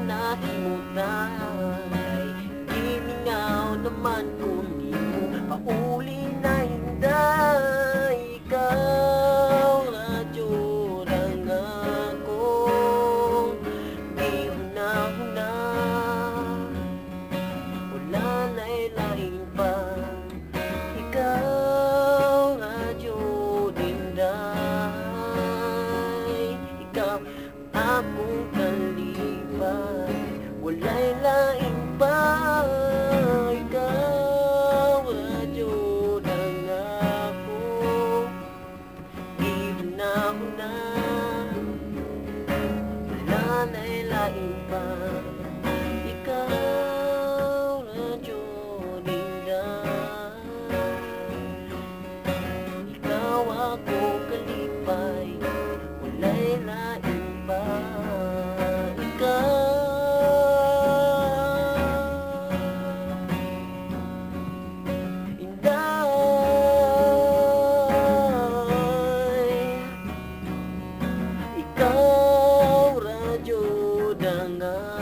nahimutay. Gimingaw naman kung di mo pauli na hinday. Ikaw radyo lang ako, di huna-huna. Wala na'y lain pa. Ikaw radyo dinday. Ikaw akong kalipay, wala'y lain pa. Ikaw radyo lang ako, di huna-huna. Wala na'y lain pa. Ikaw radyo dinday. Ikaw ako kalipay, wala'y lain pa. Ikaw radyo dangan.